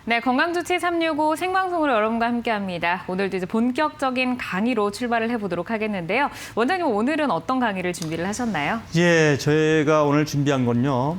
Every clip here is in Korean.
네, 건강조치 365 생방송으로 여러분과 함께합니다. 오늘도 이제 본격적인 강의로 출발을 해보도록 하겠는데요. 원장님, 오늘은 어떤 강의를 준비를 하셨나요? 예, 저희가 오늘 준비한 건요.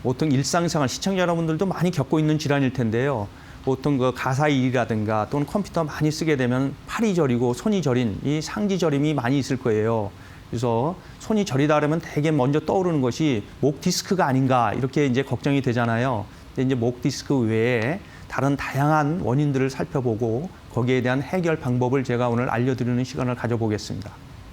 보통 일상생활 시청자 여러분들도 많이 겪고 있는 질환일 텐데요. 보통 그 가사 일이라든가 또는 컴퓨터 많이 쓰게 되면 팔이 저리고 손이 저린 이 상지 저림이 많이 있을 거예요. 그래서 손이 저리다 그러면 되게 먼저 떠오르는 것이 목 디스크가 아닌가 이렇게 이제 걱정이 되잖아요. 이제 목 디스크 외에 다른 다양한 원인들을 살펴보고 거기에 대한 해결 방법을 제가 오늘 알려드리는 시간을 가져보겠습니다.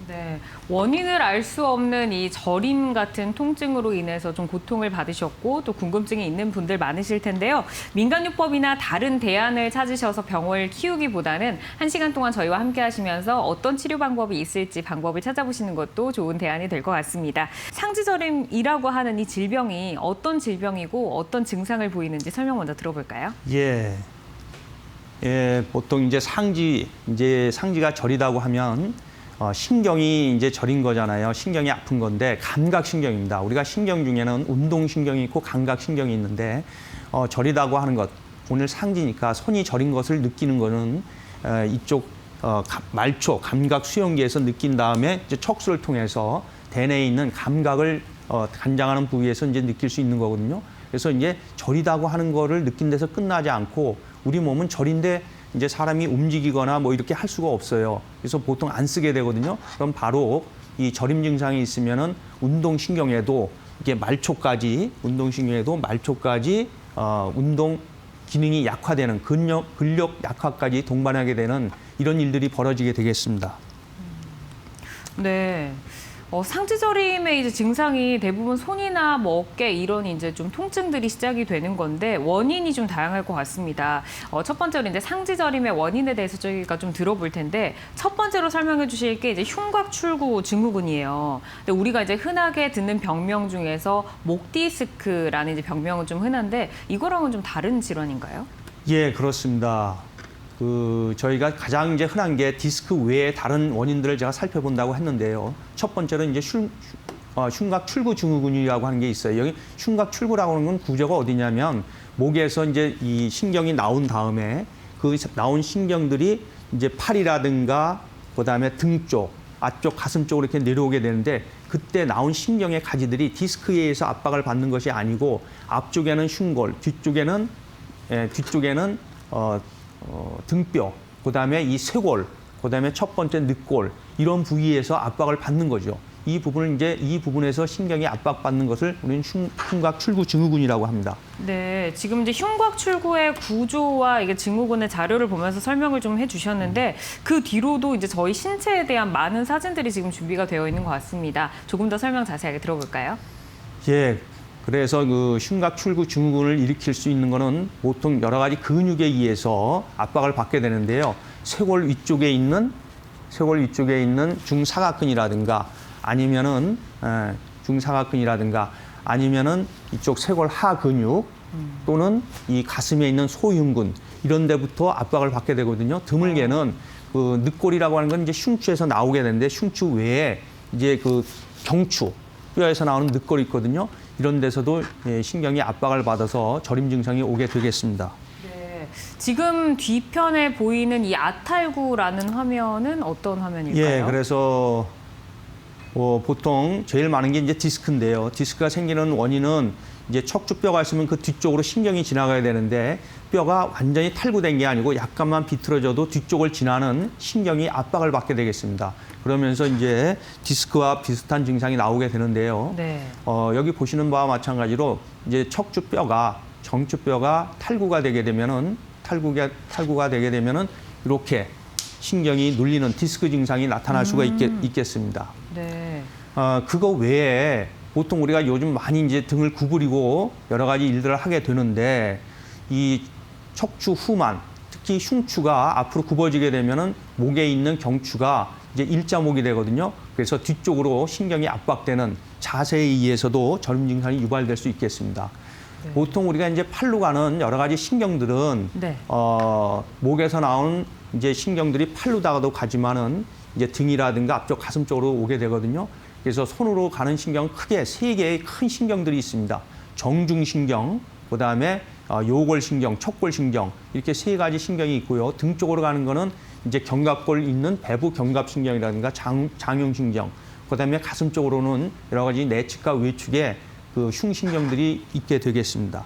네, 원인을 알 수 없는 이 저림 같은 통증으로 인해서 좀 고통을 받으셨고 또 궁금증이 있는 분들 많으실 텐데요. 민간요법이나 다른 대안을 찾으셔서 병을 키우기보다는 1시간 동안 저희와 함께 하시면서 어떤 치료 방법이 있을지 방법을 찾아보시는 것도 좋은 대안이 될 것 같습니다. 상지저림이라고 하는 이 질병이 어떤 질병이고 어떤 증상을 보이는지 설명 먼저 들어볼까요? 예, 보통 이제 상지가 저리다고 하면 신경이 이제 저린 거잖아요. 신경이 아픈 건데 감각신경입니다. 우리가 신경 중에는 운동신경이 있고 감각신경이 있는데 저리다고 하는 것, 오늘 상지니까 손이 저린 것을 느끼는 거는 이쪽 말초, 감각 수용기에서 느낀 다음에 이제 척수를 통해서 대뇌에 있는 감각을 관장하는 부위에서 이제 느낄 수 있는 거거든요. 그래서 이제 저리다고 하는 거를 느낀 데서 끝나지 않고 우리 몸은 저린데 이제 사람이 움직이거나 뭐 이렇게 할 수가 없어요. 그래서 보통 안 쓰게 되거든요. 그럼 바로 이 저림 증상이 있으면은 운동신경에도 이게 말초까지 운동 기능이 약화되는 근력 약화까지 동반하게 되는 이런 일들이 벌어지게 되겠습니다. 네. 상지저림의 이제 증상이 대부분 손이나 뭐 어깨 이런 이제 좀 통증들이 시작이 되는 건데 원인이 좀 다양할 것 같습니다. 첫 번째로 이제 상지저림의 원인에 대해서 저희가 좀 들어볼 텐데 첫 번째로 설명해 주실 게 이제 흉곽출구 증후군이에요. 근데 우리가 이제 흔하게 듣는 병명 중에서 목 디스크라는 이제 병명은 좀 흔한데 이거랑은 좀 다른 질환인가요? 예, 그렇습니다. 저희가 가장 이제 흔한 게 디스크 외에 다른 원인들을 제가 살펴본다고 했는데요. 첫 번째로 이제 흉곽 출구 증후군이라고 하는 게 있어요. 여기 흉곽 출구라고 하는 건 구조가 어디냐면 목에서 이제 이 신경이 나온 다음에 그 나온 신경들이 이제 팔이라든가 그다음에 등 쪽, 앞쪽 가슴 쪽으로 이렇게 내려오게 되는데 그때 나온 신경의 가지들이 디스크에 의해서 압박을 받는 것이 아니고 앞쪽에는 흉골, 뒤쪽에는 등뼈, 그다음에 이 쇄골, 그다음에 첫 번째 늑골 이런 부위에서 압박을 받는 거죠. 이 부분에서 신경이 압박받는 것을 우리는 흉곽 출구 증후군이라고 합니다. 네, 지금 이제 흉곽 출구의 구조와 이게 증후군의 자료를 보면서 설명을 좀 해주셨는데 그 뒤로도 이제 저희 신체에 대한 많은 사진들이 지금 준비가 되어 있는 것 같습니다. 조금 더 설명 자세하게 들어볼까요? 예. 그래서 그 흉곽 출구 증후군을 일으킬 수 있는 거는 보통 여러 가지 근육에 의해서 압박을 받게 되는데요. 쇄골 위쪽에 있는 중사각근이라든가 아니면은 이쪽 쇄골 하 근육 또는 이 가슴에 있는 소흉근 이런 데부터 압박을 받게 되거든요. 드물게는 그 늑골이라고 하는 건 이제 흉추에서 나오게 되는데 흉추 외에 이제 그 경추 뼈에서 나오는 늑골이 있거든요. 이런 데서도 신경이 압박을 받아서 저림 증상이 오게 되겠습니다. 네, 지금 뒤편에 보이는 이 아탈구라는 화면은 어떤 화면일까요? 예, 그래서 보통 제일 많은 게 이제 디스크인데요. 디스크가 생기는 원인은 이제 척추뼈가 있으면 그 뒤쪽으로 신경이 지나가야 되는데 뼈가 완전히 탈구된 게 아니고 약간만 비틀어져도 뒤쪽을 지나는 신경이 압박을 받게 되겠습니다. 그러면서 이제 디스크와 비슷한 증상이 나오게 되는데요. 네. 여기 보시는 바와 마찬가지로 이제 정추뼈가 탈구가 되게 되면은 이렇게 신경이 눌리는 디스크 증상이 나타날 수가 있겠습니다. 네. 그거 외에 보통 우리가 요즘 많이 이제 등을 구부리고 여러 가지 일들을 하게 되는데 이 척추 후만 특히 흉추가 앞으로 굽어지게 되면은 목에 있는 경추가 이제 일자목이 되거든요. 그래서 뒤쪽으로 신경이 압박되는 자세에 의해서도 저림 증상이 유발될 수 있겠습니다. 네. 보통 우리가 이제 팔로 가는 여러 가지 신경들은 네. 목에서 나오는 이제 신경들이 팔로다가도 가지만은 이제 등이라든가 앞쪽 가슴 쪽으로 오게 되거든요. 그래서 손으로 가는 신경 크게 3개의 큰 신경들이 있습니다. 정중신경, 그다음에 요골신경, 척골신경 이렇게 세 가지 신경이 있고요. 등 쪽으로 가는 거는 이제 견갑골 있는 배부 견갑신경이라든가 장흉신경, 그다음에 가슴 쪽으로는 여러 가지 내측과 외측에 그 흉신경들이 있게 되겠습니다.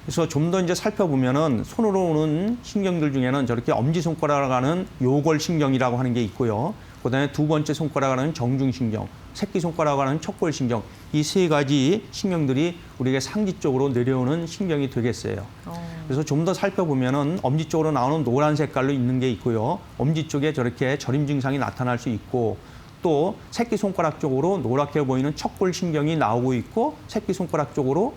그래서 좀 더 이제 살펴보면은 손으로 오는 신경들 중에는 저렇게 엄지손가락으로 가는 요골신경이라고 하는 게 있고요. 그다음에 두 번째 손가락으로 가는 정중신경, 새끼손가락으로 가는 척골신경, 이 세 가지 신경들이 우리에게 상지 쪽으로 내려오는 신경이 되겠어요. 그래서 좀 더 살펴보면은 엄지 쪽으로 나오는 노란 색깔로 있는 게 있고요. 엄지 쪽에 저렇게 저림 증상이 나타날 수 있고, 또 새끼손가락 쪽으로 노랗게 보이는 척골신경이 나오고 있고, 새끼손가락 쪽으로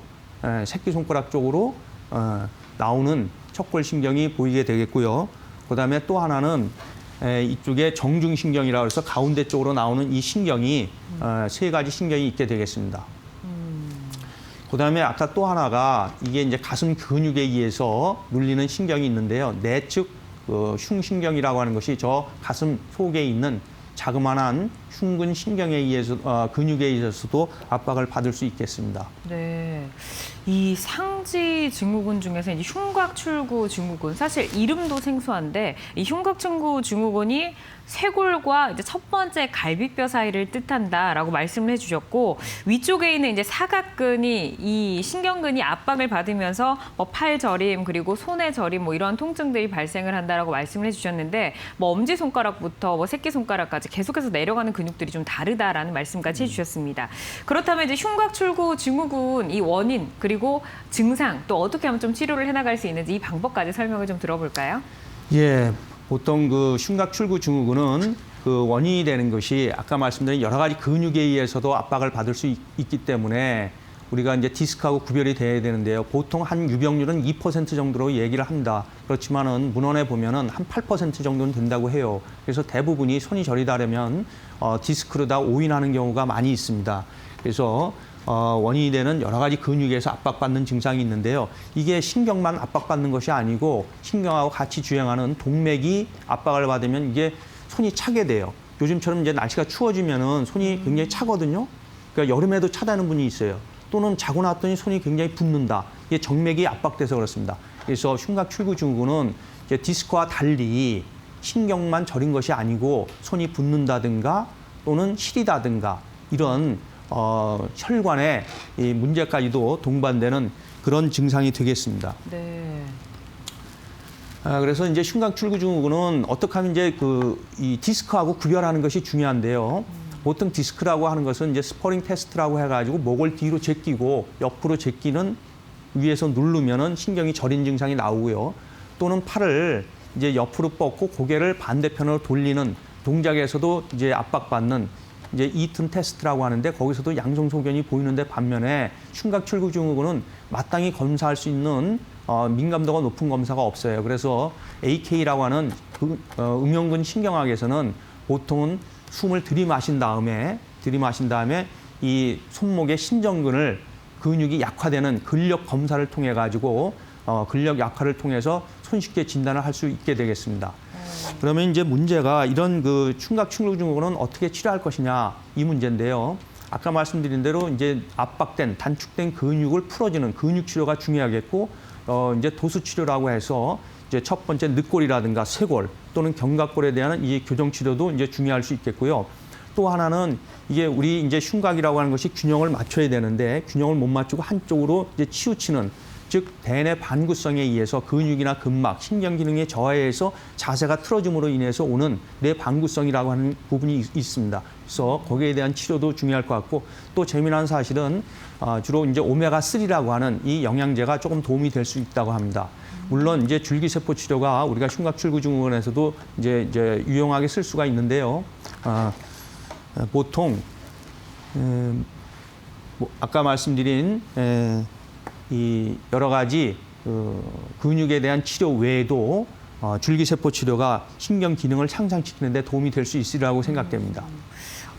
나오는 척골신경이 보이게 되겠고요. 그다음에 또 하나는 이쪽에 정중신경이라고 해서 가운데 쪽으로 나오는 이 신경이 세 가지 신경이 있게 되겠습니다. 그다음에 아까 또 하나가 이게 이제 가슴 근육에 의해서 눌리는 신경이 있는데요. 내측 흉신경이라고 하는 것이 저 가슴 속에 있는 자그마한 흉근 신경에 의해서 근육에 의해서도 압박을 받을 수 있겠습니다. 네, 이 상지 증후군 중에서 이제 흉곽출구 증후군, 사실 이름도 생소한데 이 흉곽출구 증후군이 쇄골과 이제 첫 번째 갈비뼈 사이를 뜻한다라고 말씀을 해주셨고, 위쪽에 있는 이제 사각근이 이 신경근이 압박을 받으면서 뭐 팔 저림 그리고 손의 저림 뭐 이런 통증들이 발생을 한다라고 말씀을 해주셨는데, 뭐 엄지 손가락부터 뭐 새끼 손가락까지 계속해서 내려가는 근육들이 좀 다르다라는 말씀까지 해주셨습니다. 그렇다면 이제 흉곽출구 증후군 이 원인 그리고 증상 또 어떻게 하면 좀 치료를 해나갈 수 있는지 이 방법까지 설명을 좀 들어볼까요? 예. 보통 그 흉곽출구 증후군은 그 원인이 되는 것이 아까 말씀드린 여러 가지 근육에 의해서도 압박을 받을 수 있기 때문에 우리가 이제 디스크하고 구별이 돼야 되는데요. 보통 한 유병률은 2% 정도로 얘기를 합니다. 그렇지만은 문헌에 보면은 한 8% 정도는 된다고 해요. 그래서 대부분이 손이 저리다려면 디스크로 다 오인하는 경우가 많이 있습니다. 그래서 원인이 되는 여러 가지 근육에서 압박받는 증상이 있는데요. 이게 신경만 압박받는 것이 아니고 신경하고 같이 주행하는 동맥이 압박을 받으면 이게 손이 차게 돼요. 요즘처럼 이제 날씨가 추워지면은 손이 굉장히 차거든요. 그러니까 여름에도 차다는 분이 있어요. 또는 자고 났더니 손이 굉장히 붓는다. 이게 정맥이 압박돼서 그렇습니다. 그래서 흉곽출구 증후군은 이제 디스크와 달리 신경만 저린 것이 아니고 손이 붓는다든가 또는 시리다든가 이런 혈관에 이 문제까지도 동반되는 그런 증상이 되겠습니다. 네. 그래서 이제 흉곽출구 증후군은 어떻게 하면 이제 이 디스크하고 구별하는 것이 중요한데요. 보통 디스크라고 하는 것은 이제 스퍼링 테스트라고 해가지고 목을 뒤로 제끼고 옆으로 제끼는 위에서 누르면은 신경이 저린 증상이 나오고요. 또는 팔을 이제 옆으로 뻗고 고개를 반대편으로 돌리는 동작에서도 이제 압박받는 이제 이튼 테스트라고 하는데 거기서도 양성소견이 보이는데 반면에 흉곽출구 증후군은 마땅히 검사할 수 있는 민감도가 높은 검사가 없어요. 그래서 AK라고 하는 음영근 신경학에서는 보통은 숨을 들이마신 다음에 이 손목의 신전근을 근육이 약화되는 근력 검사를 통해 가지고 근력 약화를 통해서 손쉽게 진단을 할 수 있게 되겠습니다. 그러면 이제 문제가 이런 그 흉곽출구 증후군은 어떻게 치료할 것이냐 이 문제인데요. 아까 말씀드린 대로 이제 압박된 단축된 근육을 풀어주는 근육 치료가 중요하겠고 이제 도수 치료라고 해서 이제 첫 번째 늑골이라든가 쇄골 또는 견갑골에 대한 이 교정 치료도 이제 중요할 수 있겠고요. 또 하나는 이게 우리 이제 흉곽이라고 하는 것이 균형을 맞춰야 되는데 균형을 못 맞추고 한쪽으로 이제 치우치는 즉 대뇌 반구성에 의해서 근육이나 근막, 신경 기능의 저하에서 자세가 틀어짐으로 인해서 오는 뇌 반구성이라고 하는 부분이 있습니다. 그래서 거기에 대한 치료도 중요할 것 같고 또 재미난 사실은 주로 이제 오메가3라고 하는 이 영양제가 조금 도움이 될 수 있다고 합니다. 물론 이제 줄기세포 치료가 우리가 흉곽출구 증후군에서도 이제 유용하게 쓸 수가 있는데요. 보통 아까 말씀드린 이 여러 가지 근육에 대한 치료 외에도 줄기세포 치료가 신경 기능을 향상시키는 데 도움이 될 수 있으리라고 생각됩니다.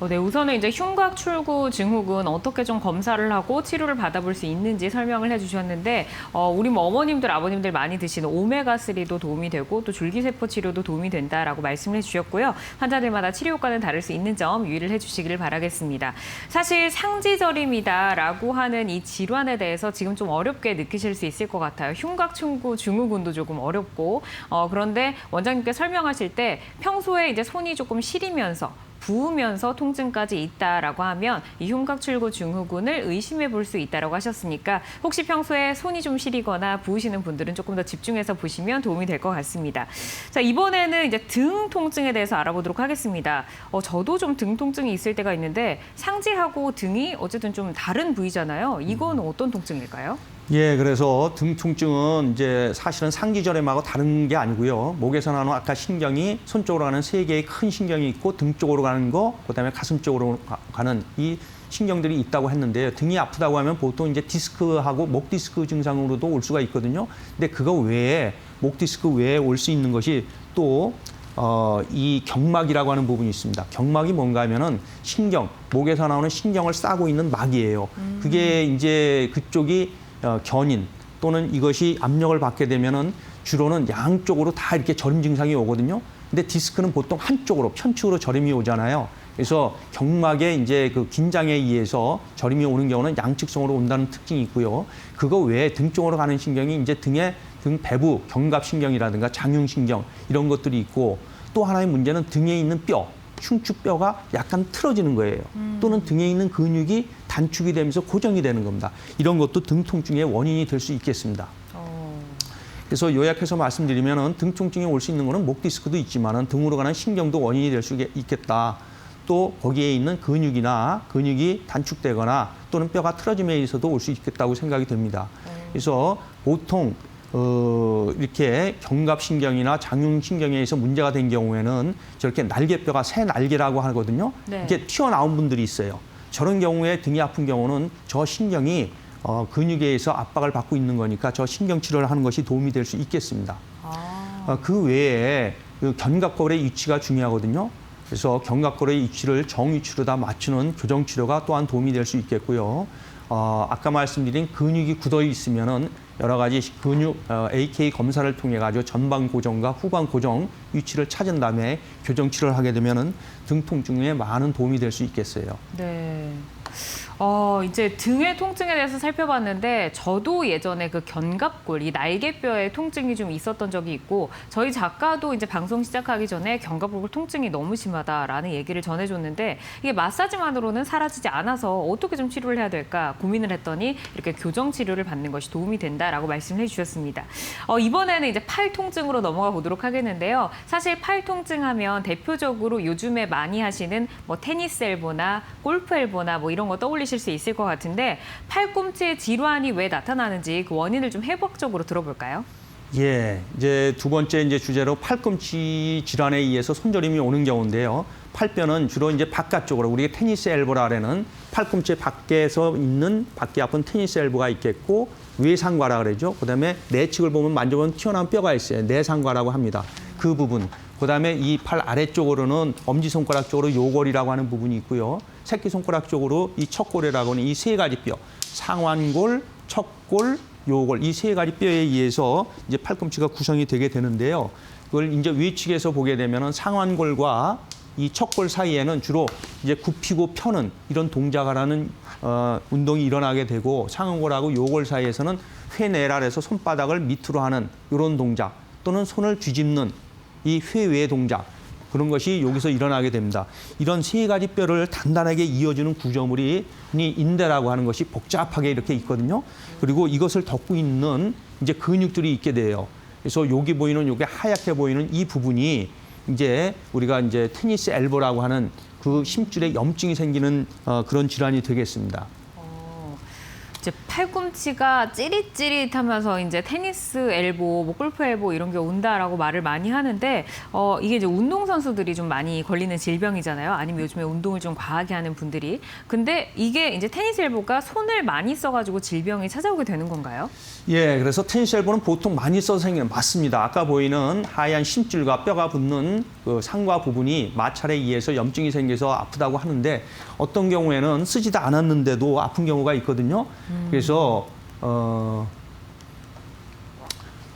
네, 우선은 이제 흉곽 출구 증후군 어떻게 좀 검사를 하고 치료를 받아볼 수 있는지 설명을 해주셨는데 우리 뭐 어머님들, 아버님들 많이 드시는 오메가3도 도움이 되고 또 줄기세포 치료도 도움이 된다라고 말씀을 해주셨고요. 환자들마다 치료 효과는 다를 수 있는 점 유의를 해주시기를 바라겠습니다. 사실 상지저림이다라고 하는 이 질환에 대해서 지금 좀 어렵게 느끼실 수 있을 것 같아요. 흉곽 출구 증후군도 조금 어렵고 그런데 원장님께 설명하실 때 평소에 이제 손이 조금 시리면서 부으면서 통증까지 있다라고 하면 이 흉곽 출구 증후군을 의심해 볼 수 있다라고 하셨으니까 혹시 평소에 손이 좀 시리거나 부으시는 분들은 조금 더 집중해서 보시면 도움이 될 것 같습니다. 자, 이번에는 이제 등 통증에 대해서 알아보도록 하겠습니다. 저도 좀 등 통증이 있을 때가 있는데 상지하고 등이 어쨌든 좀 다른 부위잖아요. 이건 어떤 통증일까요? 예, 그래서 등 통증은 이제 사실은 상지저림하고 다른 게 아니고요. 목에서 나오는 아까 신경이 손 쪽으로 가는 3개의 큰 신경이 있고 등 쪽으로 가는 거, 그다음에 가슴 쪽으로 가는 이 신경들이 있다고 했는데요. 등이 아프다고 하면 보통 이제 디스크하고 목 디스크 증상으로도 올 수가 있거든요. 근데 그거 외에 목 디스크 외에 올 수 있는 것이 또 이 경막이라고 하는 부분이 있습니다. 경막이 뭔가 하면은 신경, 목에서 나오는 신경을 싸고 있는 막이에요. 그게 이제 그쪽이 견인 또는 이것이 압력을 받게 되면은 주로는 양쪽으로 다 이렇게 저림 증상이 오거든요. 근데 디스크는 보통 한쪽으로 편측으로 저림이 오잖아요. 그래서 경막에 이제 그 긴장에 의해서 저림이 오는 경우는 양측성으로 온다는 특징이 있고요. 그거 외에 등 쪽으로 가는 신경이 이제 등의 등 배부 경갑신경이라든가 장흉신경 이런 것들이 있고 또 하나의 문제는 등에 있는 뼈, 흉추뼈가 약간 틀어지는 거예요. 또는 등에 있는 근육이 단축이 되면서 고정이 되는 겁니다. 이런 것도 등 통증의 원인이 될 수 있겠습니다. 그래서 요약해서 말씀드리면 등 통증이 올 수 있는 거는 목 디스크도 있지만 등으로 가는 신경도 원인이 될 수 있겠다. 또 거기에 있는 근육이 단축되거나 또는 뼈가 틀어짐에 의해서도 올 수 있겠다고 생각이 됩니다. 그래서 보통 이렇게 경갑신경이나 장흉신경에 의해서 문제가 된 경우에는 저렇게 날개뼈가 새 날개라고 하거든요. 네. 이렇게 튀어나온 분들이 있어요. 저런 경우에 등이 아픈 경우는 저 신경이 근육에 의해서 압박을 받고 있는 거니까 저 신경 치료를 하는 것이 도움이 될 수 있겠습니다. 그 외에 그 견갑골의 위치가 중요하거든요. 그래서 견갑골의 위치를 정위치로 다 맞추는 교정치료가 또한 도움이 될 수 있겠고요. 아까 말씀드린 근육이 굳어 있으면은 여러 가지 근육 AK 검사를 통해 가지고 전방 고정과 후방 고정 위치를 찾은 다음에 교정 치료를 하게 되면은 등 통증에 많은 도움이 될 수 있겠어요. 네. 이제 등의 통증에 대해서 살펴봤는데 저도 예전에 그 견갑골, 이 날개뼈에 통증이 좀 있었던 적이 있고 저희 작가도 이제 방송 시작하기 전에 견갑골 통증이 너무 심하다라는 얘기를 전해줬는데 이게 마사지만으로는 사라지지 않아서 어떻게 좀 치료를 해야 될까 고민을 했더니 이렇게 교정 치료를 받는 것이 도움이 된다라고 말씀을 해주셨습니다. 이번에는 이제 팔 통증으로 넘어가 보도록 하겠는데요. 사실 팔 통증하면 대표적으로 요즘에 많이 하시는 뭐 테니스 엘보나 골프 엘보나 뭐 이런 거 떠올리실 수 있을 것 같은데 팔꿈치의 질환이 왜 나타나는지 그 원인을 좀 해부학적으로 들어볼까요? 예, 이제 두 번째 이제 주제로 팔꿈치 질환에 의해서 손저림이 오는 경우인데요. 팔뼈는 주로 이제 바깥쪽으로 우리가 테니스 엘보라는 팔꿈치 밖에서 있는 밖에 아픈 테니스 엘보가 있겠고 외상과라 그러죠. 그다음에 내측을 보면 만져보면 튀어나온 뼈가 있어요. 내상과라고 합니다. 그 부분. 그다음에 이 팔 아래쪽으로는 엄지손가락 쪽으로 요골이라고 하는 부분이 있고요. 새끼손가락 쪽으로 이 척골이라고 하는 이 세 가지 뼈, 상완골, 척골, 요골 이 세 가지 뼈에 의해서 이제 팔꿈치가 구성이 되게 되는데요. 그걸 이제 위측에서 보게 되면은 상완골과 이 척골 사이에는 주로 이제 굽히고 펴는 이런 동작을 하는 운동이 일어나게 되고 상완골하고 요골 사이에서는 회내랄에서 손바닥을 밑으로 하는 이런 동작 또는 손을 뒤집는 이 회외 동작 그런 것이 여기서 일어나게 됩니다. 이런 세 가지 뼈를 단단하게 이어주는 구조물이 인대라고 하는 것이 복잡하게 이렇게 있거든요. 그리고 이것을 덮고 있는 이제 근육들이 있게 돼요. 그래서 여기 보이는 요게 하얗게 보이는 이 부분이 이제 우리가 이제 테니스 엘보라고 하는 그 힘줄에 염증이 생기는 그런 질환이 되겠습니다. 이제 팔꿈치가 찌릿찌릿하면서 이제 테니스 엘보, 뭐 골프 엘보 이런 게 온다라고 말을 많이 하는데 이게 이제 운동 선수들이 좀 많이 걸리는 질병이잖아요. 아니면 요즘에 운동을 좀 과하게 하는 분들이. 근데 이게 이제 테니스 엘보가 손을 많이 써가지고 질병이 찾아오게 되는 건가요? 예, 그래서 테니스 엘보는 보통 많이 써서 생기는 맞습니다. 아까 보이는 하얀 심줄과 뼈가 붙는 그 상과 부분이 마찰에 의해서 염증이 생겨서 아프다고 하는데 어떤 경우에는 쓰지도 않았는데도 아픈 경우가 있거든요. 그래서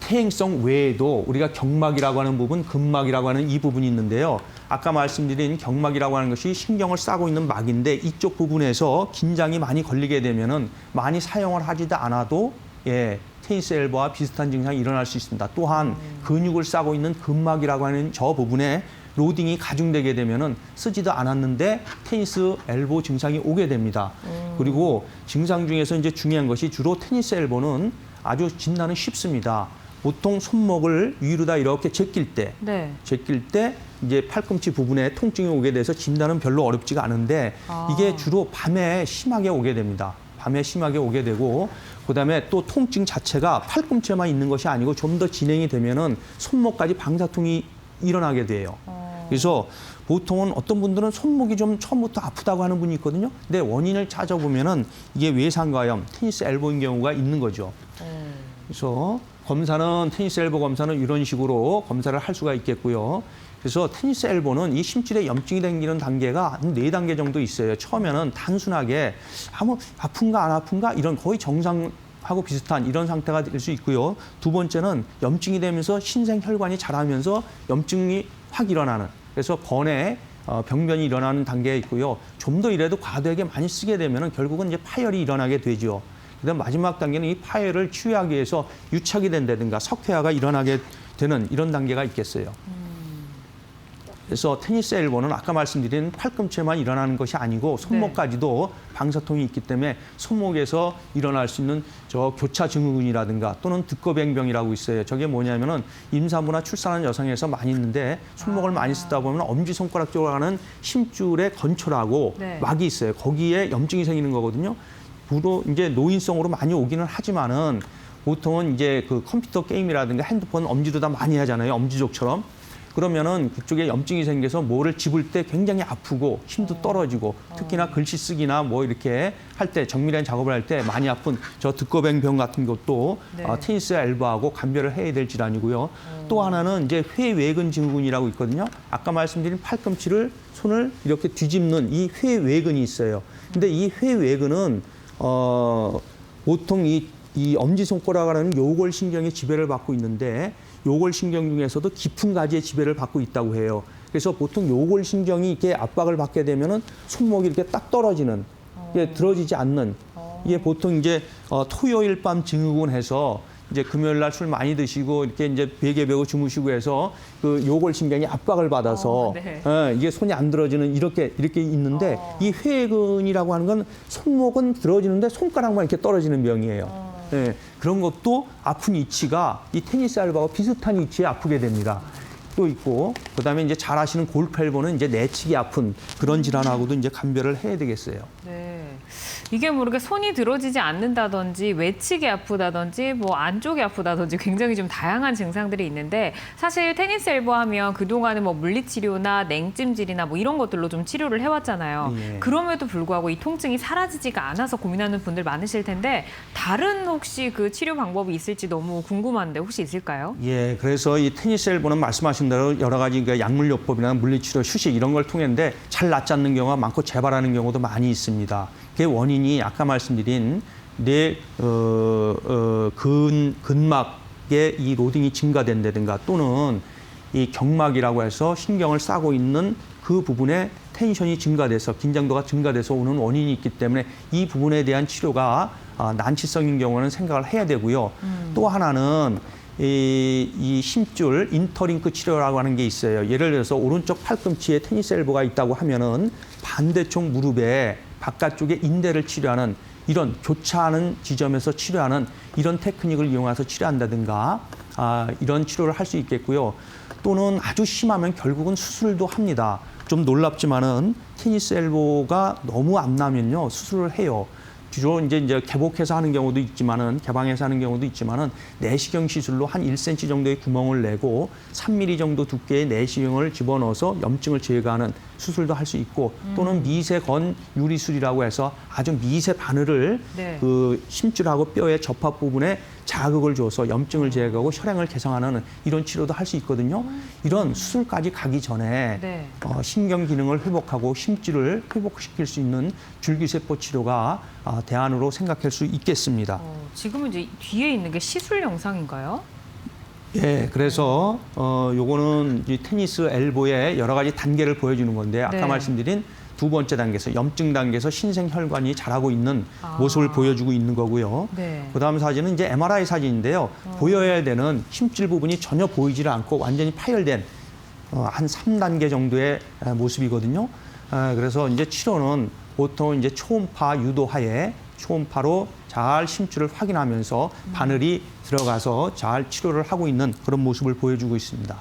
퇴행성 외에도 우리가 경막이라고 하는 부분, 근막이라고 하는 이 부분이 있는데요. 아까 말씀드린 경막이라고 하는 것이 신경을 싸고 있는 막인데 이쪽 부분에서 긴장이 많이 걸리게 되면은 많이 사용을 하지도 않아도 테니스 엘보와 비슷한 증상이 일어날 수 있습니다. 또한 근육을 싸고 있는 근막이라고 하는 저 부분에 로딩이 가중되게 되면은 쓰지도 않았는데 테니스 엘보 증상이 오게 됩니다. 그리고 증상 중에서 이제 중요한 것이 주로 테니스 엘보는 아주 진단은 쉽습니다. 보통 손목을 위로다 이렇게 제낄 때, 이제 팔꿈치 부분에 통증이 오게 돼서 진단은 별로 어렵지가 않은데 이게 주로 밤에 심하게 오게 됩니다. 밤에 심하게 오게 되고 그다음에 또 통증 자체가 팔꿈치에만 있는 것이 아니고 좀 더 진행이 되면은 손목까지 방사통이 일어나게 돼요. 그래서 보통은 어떤 분들은 손목이 좀 처음부터 아프다고 하는 분이 있거든요. 근데 원인을 찾아보면은 이게 외상과염, 테니스 엘보인 경우가 있는 거죠. 그래서 검사는 테니스 엘보 검사는 이런 식으로 검사를 할 수가 있겠고요. 그래서 테니스 엘보는 이 심줄에 염증이 생기는 단계가 한 4단계 정도 있어요. 처음에는 단순하게 아픈가 안 아픈가 이런 거의 정상하고 비슷한 이런 상태가 될 수 있고요. 두 번째는 염증이 되면서 신생혈관이 자라면서 염증이 확 일어나는 그래서 번에 병변이 일어나는 단계에 있고요. 좀 더 이래도 과도하게 많이 쓰게 되면 결국은 이제 파열이 일어나게 되죠. 그다음 마지막 단계는 이 파열을 치유하기 위해서 유착이 된다든가 석회화가 일어나게 되는 이런 단계가 있겠어요. 그래서 테니스 엘보는 아까 말씀드린 팔꿈치에만 일어나는 것이 아니고 손목까지도 방사통이 있기 때문에 손목에서 일어날 수 있는 저 교차 증후군이라든가 또는 듣거뱅병이라고 있어요. 저게 뭐냐면은 임산부나 출산한 여성에서 많이 있는데 손목을 많이 쓰다 보면 엄지손가락 쪽으로 가는 심줄의 건초라고 막이 있어요. 거기에 염증이 생기는 거거든요. 주로 이제 노인성으로 많이 오기는 하지만은 보통은 이제 그 컴퓨터 게임이라든가 핸드폰 엄지로 다 많이 하잖아요. 엄지족처럼. 그러면은 그쪽에 염증이 생겨서 뭐를 집을 때 굉장히 아프고 힘도 떨어지고 특히나 글씨 쓰기나 뭐 이렇게 할 때 정밀한 작업을 할 때 많이 아픈 저 듣거뱅병 같은 것도 테니스 엘보하고 감별을 해야 될 질환이고요. 또 하나는 이제 회외근 증후군이라고 있거든요. 아까 말씀드린 팔꿈치를 손을 이렇게 뒤집는 이 회외근이 있어요. 근데 이 회외근은 보통 이 엄지손가락이라는 요골신경의 지배를 받고 있는데 요골신경 중에서도 깊은 가지의 지배를 받고 있다고 해요. 그래서 보통 요골신경이 이렇게 압박을 받게 되면은 손목이 이렇게 딱 떨어지는, 이게 들어지지 않는, 이게 보통 이제 토요일 밤 증후군 해서 이제 금요일 날 술 많이 드시고 이렇게 이제 베개 베고 주무시고 해서 그 요골신경이 압박을 받아서 이게 손이 안 들어지는 이렇게 있는데 이 회근이라고 하는 건 손목은 들어지는데 손가락만 이렇게 떨어지는 병이에요. 그런 것도 아픈 위치가 이 테니스 엘보와 비슷한 위치에 아프게 됩니다. 또 있고 그다음에 이제 잘 아시는 골프 엘보는 이제 내치기 아픈 그런 질환하고도 이제 감별을 해야 되겠어요. 네. 이게 모르게 손이 들어지지 않는다든지 외치기 아프다든지 뭐 안쪽이 아프다든지 굉장히 좀 다양한 증상들이 있는데 사실 테니스 엘보 하면 그동안은 뭐 물리치료나 냉찜질이나 뭐 이런 것들로 좀 치료를 해왔잖아요. 그럼에도 불구하고 이 통증이 사라지지가 않아서 고민하는 분들 많으실 텐데 다른 혹시 그 치료 방법이 있을지 너무 궁금한데 혹시 있을까요? 예, 그래서 이 테니스 엘보는 말씀하신 대로 여러 가지 약물요법이나 물리치료, 휴식 이런 걸 통했는데 잘 낫지 않는 경우가 많고 재발하는 경우도 많이 있습니다. 그 원인이 아까 말씀드린 뇌 근막의 이 로딩이 증가된다든가 또는 이 경막이라고 해서 신경을 싸고 있는 그 부분에 텐션이 증가돼서 긴장도가 증가돼서 오는 원인이 있기 때문에 이 부분에 대한 치료가 난치성인 경우는 생각을 해야 되고요. 또 하나는 이 심줄 인터링크 치료라고 하는 게 있어요. 예를 들어서 오른쪽 팔꿈치에 테니스 엘보가 있다고 하면은 반대쪽 무릎에 바깥쪽에 인대를 치료하는 이런 교차하는 지점에서 치료하는 이런 테크닉을 이용해서 치료한다든가 이런 치료를 할 수 있겠고요. 또는 아주 심하면 결국은 수술도 합니다. 좀 놀랍지만은 테니스 엘보가 너무 안 나면요 수술을 해요. 주로 이제 개복해서 하는 경우도 있지만은 개방해서 하는 경우도 있지만은 내시경 시술로 한 1cm 정도의 구멍을 내고 3mm 정도 두께의 내시경을 집어넣어서 염증을 제거하는 수술도 할 수 있고 또는 미세건 유리술이라고 해서 아주 미세 바늘을 네. 그 심줄하고 뼈의 접합 부분에 자극을 줘서 염증을 제거하고 혈행을 개선하는 이런 치료도 할 수 있거든요. 이런 수술까지 가기 전에 네. 신경 기능을 회복하고 심줄을 회복시킬 수 있는 줄기세포 치료가 대안으로 생각할 수 있겠습니다. 지금은 이제 뒤에 있는 게 시술 영상인가요? 예, 그래서 요거는 이 테니스 엘보의 여러 가지 단계를 보여주는 건데 아까 네. 말씀드린 두 번째 단계에서 염증 단계에서 신생 혈관이 자라고 있는 모습을 보여주고 있는 거고요. 네. 그다음 사진은 이제 MRI 사진인데요. 보여야 되는 심줄 부분이 전혀 보이지를 않고 완전히 파열된 한 3단계 정도의 모습이거든요. 그래서 이제 치료는 보통 이제 초음파 유도하에 초음파로 잘 심줄을 확인하면서 바늘이 들어가서 잘 치료를 하고 있는 그런 모습을 보여주고 있습니다.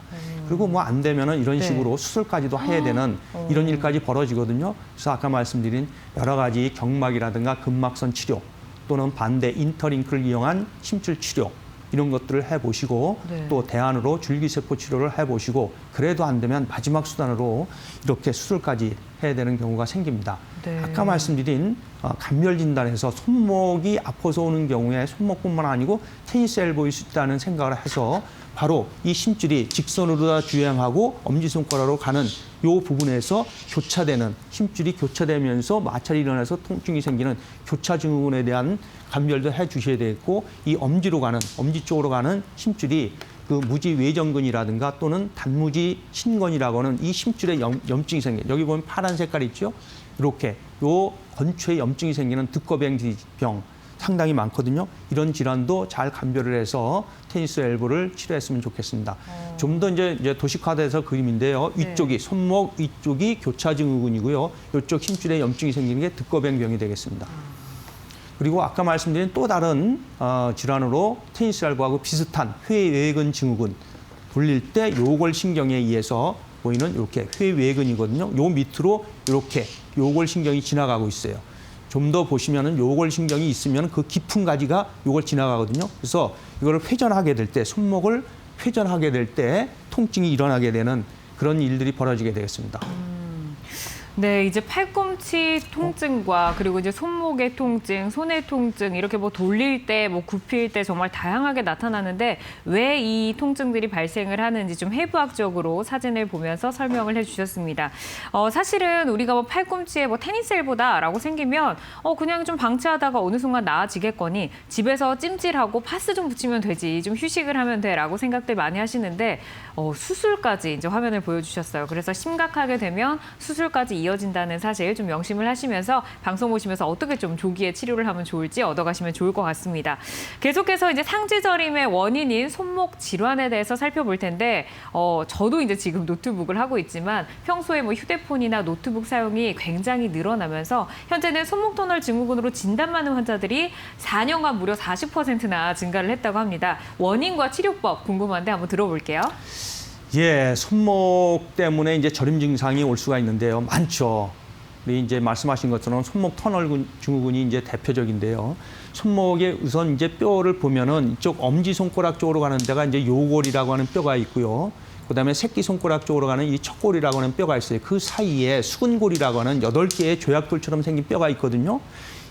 그리고 뭐 안 되면은 이런 네. 식으로 수술까지도 해야 되는 이런 일까지 벌어지거든요. 그래서 아까 말씀드린 여러 가지 경막이라든가 근막선 치료 또는 반대 인터링크를 이용한 심줄 치료 이런 것들을 해보시고 네. 또 대안으로 줄기세포 치료를 해보시고 그래도 안 되면 마지막 수단으로 이렇게 수술까지 해야 되는 경우가 생깁니다. 네. 아까 말씀드린 감별 진단에서 손목이 아파서 오는 경우에 손목뿐만 아니고 테니스 엘보일 수 있다는 생각을 해서 바로 이 심줄이 직선으로 주행하고 엄지손가락으로 가는 이 부분에서 교차되는 심줄이 교차되면서 마찰이 일어나서 통증이 생기는 교차 증후군에 대한 감별도 해 주셔야 되겠고 이 엄지 쪽으로 가는 심줄이 그 무지 외정근이라든가 또는 단무지 신건이라고 하는 이 심줄에 염증이 생겨요. 여기 보면 파란 색깔 있죠? 이렇게 요 건초에 염증이 생기는 듣거병 상당히 많거든요. 이런 질환도 잘 감별을 해서 테니스 엘보를 치료했으면 좋겠습니다. 좀 더 이제 도식화돼서 그림인데요. 네. 위쪽이 손목 위쪽이 교차 증후군이고요. 이쪽 힘줄에 염증이 생기는 게 듣거병병이 되겠습니다. 그리고 아까 말씀드린 또 다른 질환으로 테니스 엘보하고 비슷한 회외근 증후군 돌릴 때 요골신경에 의해서 보이는 이렇게 회외근이거든요. 요 밑으로 이렇게 요골신경이 지나가고 있어요. 좀 더 보시면은 요골신경이 있으면 그 깊은 가지가 요걸 지나가거든요. 그래서 이거를 회전하게 될 때, 손목을 회전하게 될 때 통증이 일어나게 되는 그런 일들이 벌어지게 되겠습니다. 네, 이제 팔꿈치 통증과 그리고 이제 손목의 통증, 손의 통증 이렇게 뭐 돌릴 때, 뭐 굽힐 때 정말 다양하게 나타나는데 왜 이 통증들이 발생을 하는지 좀 해부학적으로 사진을 보면서 설명을 해주셨습니다. 사실은 우리가 뭐 팔꿈치에 뭐 테니스 엘보다라고 생기면 그냥 좀 방치하다가 어느 순간 나아지겠거니 집에서 찜질하고 파스 좀 붙이면 되지, 좀 휴식을 하면 돼라고 생각들 많이 하시는데 수술까지 이제 화면을 보여주셨어요. 그래서 심각하게 되면 수술까지 이어진다는 사실 좀 명심을 하시면서 방송 보시면서 어떻게 좀 조기에 치료를 하면 좋을지 얻어가시면 좋을 것 같습니다. 계속해서 이제 상지저림의 원인인 손목 질환에 대해서 살펴볼 텐데 저도 이제 지금 노트북을 하고 있지만 평소에 뭐 휴대폰이나 노트북 사용이 굉장히 늘어나면서 현재는 손목 터널 증후군으로 진단받는 환자들이 4년간 무려 40%나 증가를 했다고 합니다. 원인과 치료법 궁금한데 한번 들어볼게요. 예, 손목 때문에 이제 저림 증상이 올 수가 있는데요. 많죠. 우리 이제 말씀하신 것처럼 손목 터널 증후군이 이제 대표적인데요. 손목에 우선 이제 뼈를 보면은 이쪽 엄지 손가락 쪽으로 가는 데가 이제 요골이라고 하는 뼈가 있고요. 그다음에 새끼 손가락 쪽으로 가는 이 척골이라고 하는 뼈가 있어요. 그 사이에 수근골이라고 하는 8개의 조약돌처럼 생긴 뼈가 있거든요.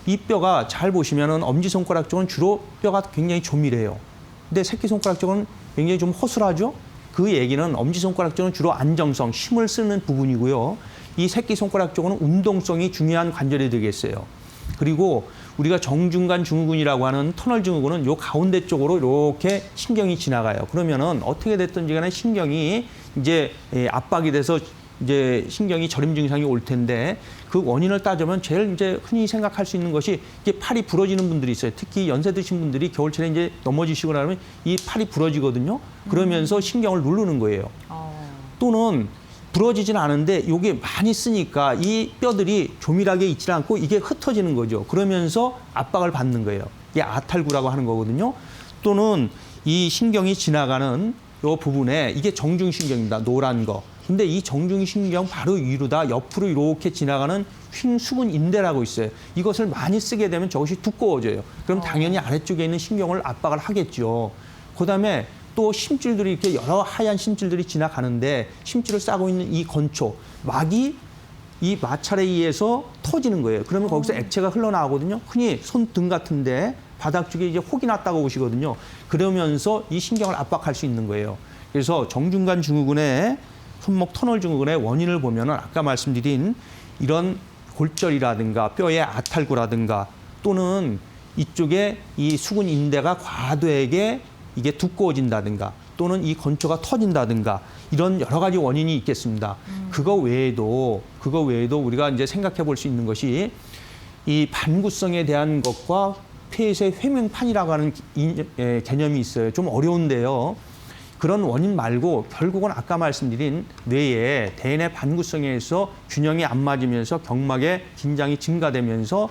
이 뼈가 잘 보시면은 엄지 손가락 쪽은 주로 뼈가 굉장히 조밀해요. 근데 새끼 손가락 쪽은 굉장히 좀 허술하죠. 그 얘기는 엄지손가락 쪽은 주로 안정성, 힘을 쓰는 부분이고요. 이 새끼손가락 쪽은 운동성이 중요한 관절이 되겠어요. 그리고 우리가 정중간 증후군이라고 하는 터널 증후군은 요 가운데 쪽으로 이렇게 신경이 지나가요. 그러면은 어떻게 됐든지 간에 신경이 이제 압박이 돼서 이제 신경이 저림 증상이 올 텐데 그 원인을 따져보면 제일 이제 흔히 생각할 수 있는 것이 이게 팔이 부러지는 분들이 있어요. 특히 연세 드신 분들이 겨울철에 이제 넘어지시고 나면 이 팔이 부러지거든요. 그러면서 신경을 누르는 거예요. 또는 부러지진 않은데 이게 많이 쓰니까 이 뼈들이 조밀하게 있지 않고 이게 흩어지는 거죠. 그러면서 압박을 받는 거예요. 이게 아탈구라고 하는 거거든요. 또는 이 신경이 지나가는 이 부분에 이게 정중신경입니다. 노란 거. 근데 이 정중신경 바로 위로다 옆으로 이렇게 지나가는 횡수근 인대라고 있어요. 이것을 많이 쓰게 되면 저것이 두꺼워져요. 그럼 당연히 아래쪽에 있는 신경을 압박을 하겠죠. 그다음에 또 심줄들이 이렇게 여러 하얀 심줄들이 지나가는데 심줄을 싸고 있는 이 건초, 막이 이 마찰에 의해서 터지는 거예요. 그러면 거기서 액체가 흘러나오거든요. 흔히 손등 같은데 바닥 쪽에 이제 혹이 났다고 보시거든요. 그러면서 이 신경을 압박할 수 있는 거예요. 그래서 정중간 증후군의 손목 터널 증후군의 원인을 보면은 아까 말씀드린 이런 골절이라든가 뼈의 아탈구라든가 또는 이쪽에 이 수근 인대가 과도하게 이게 두꺼워진다든가 또는 이 건초가 터진다든가 이런 여러 가지 원인이 있겠습니다. 그거 외에도 우리가 이제 생각해 볼 수 있는 것이 이 반구성에 대한 것과 폐에서의 회명판이라고 하는 개념이 있어요. 좀 어려운데요. 그런 원인 말고 결국은 아까 말씀드린 뇌의 대뇌 반구성에 의해서 균형이 안 맞으면서 경막의 긴장이 증가되면서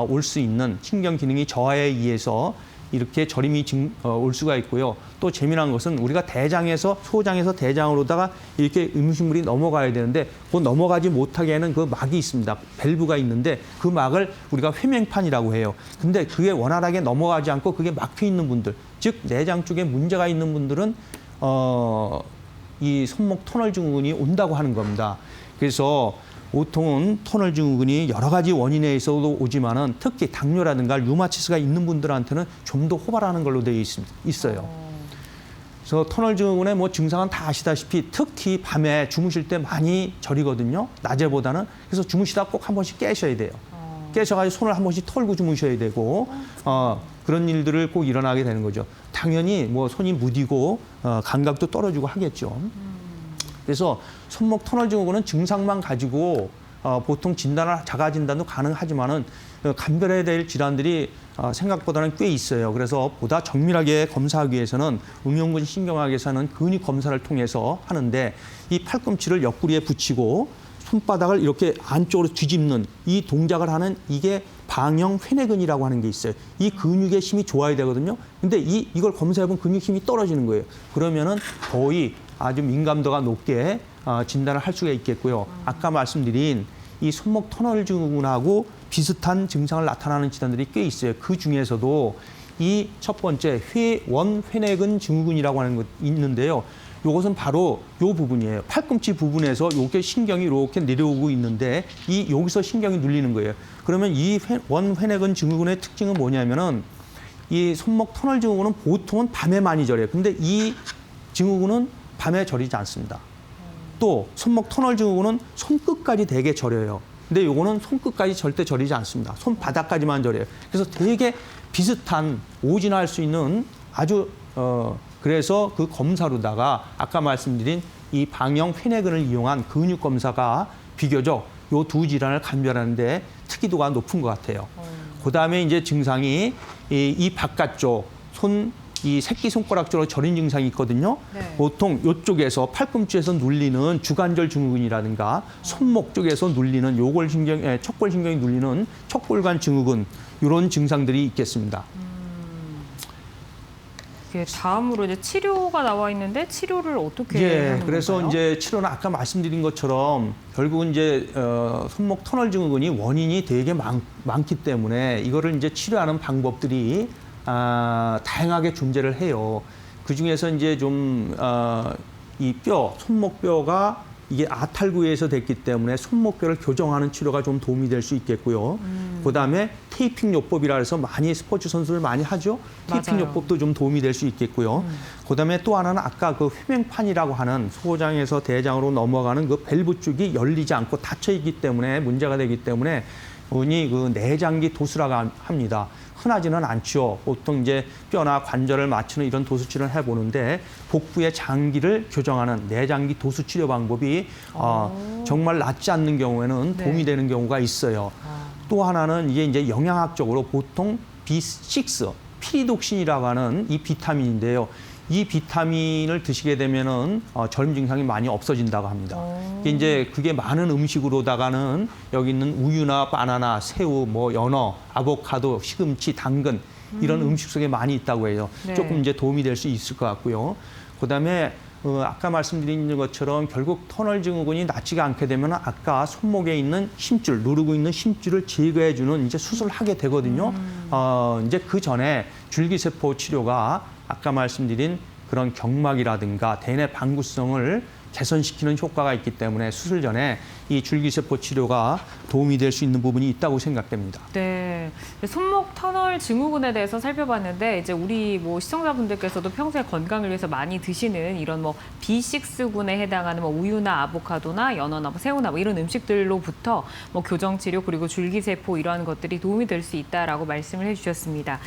올 수 있는 신경 기능이 저하에 의해서 이렇게 저림이 올 수가 있고요. 또 재미난 것은 우리가 대장에서 소장에서 대장으로다가 이렇게 음식물이 넘어가야 되는데 그 넘어가지 못하게 하는 그 막이 있습니다. 밸브가 있는데 그 막을 우리가 회명판이라고 해요. 근데 그게 원활하게 넘어가지 않고 그게 막혀 있는 분들, 즉 내장 쪽에 문제가 있는 분들은 이 손목 터널 증후군이 온다고 하는 겁니다. 그래서 보통은 터널 증후군이 여러 가지 원인에 의해서도 오지만은 특히 당뇨라든가 류마티스가 있는 분들한테는 좀 더 호발하는 걸로 되어 있어요. 그래서 터널 증후군의 뭐 증상은 다 아시다시피 특히 밤에 주무실 때 많이 저리거든요. 낮에보다는. 그래서 주무시다 꼭 한 번씩 깨셔야 돼요. 깨셔가지고 손을 한 번씩 털고 주무셔야 되고 그런 일들을 꼭 일어나게 되는 거죠. 당연히 뭐 손이 무디고 감각도 떨어지고 하겠죠. 그래서 손목 터널 증후군은 증상만 가지고 보통 진단을 자가 진단도 가능하지만은 감별해야 될 질환들이 생각보다는 꽤 있어요. 그래서 보다 정밀하게 검사하기 위해서는 응용근 신경학에서는 근육 검사를 통해서 하는데 이 팔꿈치를 옆구리에 붙이고 손바닥을 이렇게 안쪽으로 뒤집는 이 동작을 하는 이게 방형 회내근이라고 하는 게 있어요. 이 근육의 힘이 좋아야 되거든요. 근데 이걸 검사해보면 근육 힘이 떨어지는 거예요. 그러면은 거의 아주 민감도가 높게 진단을 할 수가 있겠고요. 아까 말씀드린 이 손목 터널 증후군하고 비슷한 증상을 나타나는 질환들이 꽤 있어요. 그 중에서도 이 첫 번째 원회내근 증후군이라고 하는 것 있는데요. 이것은 바로 이 부분이에요. 팔꿈치 부분에서 이렇게 신경이 이렇게 내려오고 있는데 여기서 신경이 눌리는 거예요. 그러면 이 원회내근 증후군의 특징은 뭐냐면은 이 손목 터널 증후군은 보통은 밤에 많이 저려요. 근데 이 증후군은 밤에 저리지 않습니다. 또 손목 터널 증후군은 손끝까지 되게 저려요. 근데 요거는 손끝까지 절대 저리지 않습니다. 손바닥까지만 저려요. 그래서 되게 비슷한 오진할 수 있는 아주 그래서 그 검사로다가 아까 말씀드린 이 방형 회내근을 이용한 근육 검사가 비교적 요 두 질환을 감별하는데 특이도가 높은 것 같아요. 그다음에 이제 증상이 이 바깥쪽 이 새끼손가락 쪽으로 저린 증상이 있거든요. 네. 보통 이쪽에서 팔꿈치에서 눌리는 주관절 증후군이라든가 손목 쪽에서 눌리는 척골신경이 눌리는 척골관 증후군 이런 증상들이 있겠습니다. 다음으로 이제 치료가 나와 있는데 치료를 어떻게 하는 건가요? 그래서 이제 치료는 아까 말씀드린 것처럼 결국은 이제 손목 터널 증후군이 원인이 되게 많기 때문에 이거를 이제 치료하는 방법들이 다양하게 존재를 해요. 그 중에서 이제 좀 이 손목뼈가 이게 아탈구에서 됐기 때문에 손목뼈를 교정하는 치료가 좀 도움이 될 수 있겠고요. 그다음에 테이핑 요법이라 해서 많이 스포츠 선수들 많이 하죠. 테이핑 맞아요. 요법도 좀 도움이 될 수 있겠고요. 그다음에 또 하나는 아까 그 회명판이라고 하는 소장에서 대장으로 넘어가는 그 밸브 쪽이 열리지 않고 닫혀 있기 때문에 문제가 되기 때문에 흔히 그 내장기 도수라고 합니다. 흔하지는 않죠. 보통 이제 뼈나 관절을 맞추는 이런 도수 치료를 해보는데 복부의 장기를 교정하는 내장기 도수 치료 방법이 정말 낫지 않는 경우에는 도움이 되는 경우가 있어요. 또 하나는 이제 영양학적으로 보통 B6, 피리독신이라고 하는 이 비타민인데요. 이 비타민을 드시게 되면은 저림 증상이 많이 없어진다고 합니다. 이제 그게 많은 음식으로다가는 여기 있는 우유나 바나나, 새우, 뭐 연어, 아보카도, 시금치, 당근 이런 음식 속에 많이 있다고 해요. 네. 조금 이제 도움이 될 수 있을 것 같고요. 그다음에 아까 말씀드린 것처럼 결국 터널 증후군이 낫지가 않게 되면 아까 손목에 있는 힘줄, 누르고 있는 힘줄을 제거해주는 이제 수술을 하게 되거든요. 이제 그 전에 줄기세포 치료가 아까 말씀드린 그런 경막이라든가 대뇌 방구성을 개선시키는 효과가 있기 때문에 수술 전에 이 줄기세포 치료가 도움이 될 수 있는 부분이 있다고 생각됩니다. 네, 손목 터널 증후군에 대해서 살펴봤는데 이제 우리 뭐 시청자분들께서도 평소에 건강을 위해서 많이 드시는 이런 뭐 B6군에 해당하는 뭐 우유나 아보카도나 연어나 뭐 새우나 뭐 이런 음식들로부터 뭐 교정 치료 그리고 줄기세포 이러한 것들이 도움이 될 수 있다라고 말씀을 해주셨습니다.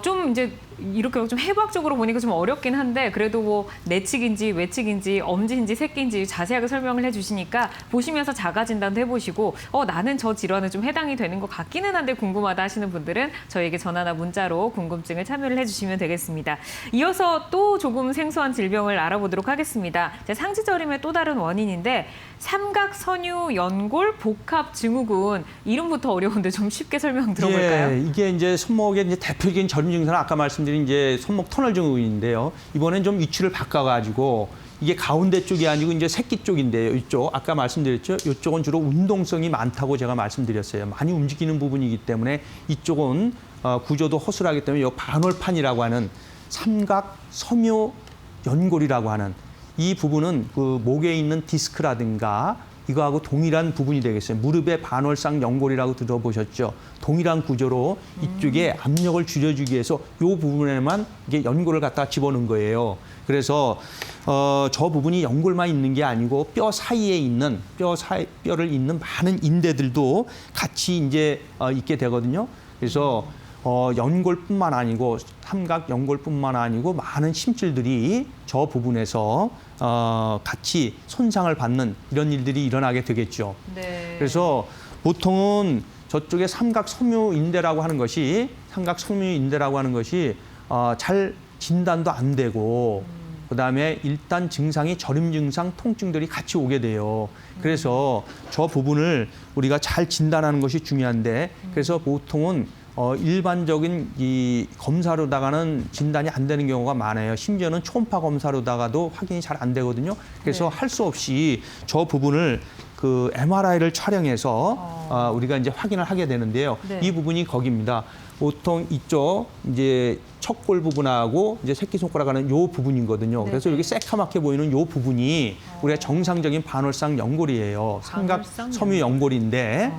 좀 이제 이렇게 좀 해부학적으로 보니까 좀 어렵긴 한데 그래도 뭐 내측인지 외측인지 엄지인지 새끼인지 자세하게 설명을 해주시니까 보시면서 자가 진단도 해보시고 나는 저 질환에 좀 해당이 되는 것 같기는 한데 궁금하다 하시는 분들은 저희에게 전화나 문자로 궁금증을 참여를 해주시면 되겠습니다. 이어서 또 조금 생소한 질병을 알아보도록 하겠습니다. 상지저림의 또 다른 원인인데 삼각선유 연골 복합 증후군 이름부터 어려운데 좀 쉽게 설명 들어볼까요? 예, 이게 이제 손목의 이제 대표적인 저림 증상은 아까 말씀드린 이제 손목 터널 증후군인데요. 이번엔 좀 위치를 바꿔가지고 이게 가운데 쪽이 아니고 이제 새끼 쪽인데요. 이쪽 아까 말씀드렸죠. 이쪽은 주로 운동성이 많다고 제가 말씀드렸어요. 많이 움직이는 부분이기 때문에 이쪽은 구조도 허술하기 때문에 이 반월판이라고 하는 삼각 섬유 연골이라고 하는 이 부분은 그 목에 있는 디스크라든가 이거하고 동일한 부분이 되겠어요. 무릎의 반월상 연골이라고 들어보셨죠? 동일한 구조로 이쪽에 압력을 줄여주기 위해서 이 부분에만 이게 연골을 갖다 집어넣은 거예요. 그래서 저 부분이 연골만 있는 게 아니고 뼈 사이에 있는 뼈를 잇는 많은 인대들도 같이 이제 있게 되거든요. 그래서 연골뿐만 아니고 삼각 연골뿐만 아니고 많은 힘줄들이 저 부분에서 같이 손상을 받는 이런 일들이 일어나게 되겠죠. 네. 그래서 보통은 저쪽에 삼각 섬유인대라고 하는 것이 잘 진단도 안 되고 그다음에 일단 증상이 저림 증상, 통증들이 같이 오게 돼요. 그래서 저 부분을 우리가 잘 진단하는 것이 중요한데 그래서 보통은 일반적인 이 검사로다가는 진단이 안 되는 경우가 많아요. 심지어는 초음파 검사로다가도 확인이 잘 안 되거든요. 그래서 할 수 없이 저 부분을 그 MRI를 촬영해서 우리가 이제 확인을 하게 되는데요. 네. 이 부분이 거기입니다. 보통 이쪽 이제 척골 부분하고 이제 새끼손가락 하는 요 부분이거든요. 그래서 네. 여기 새카맣게 보이는 요 부분이 우리가 정상적인 반월상 연골이에요. 삼각 반월상 섬유 연골인데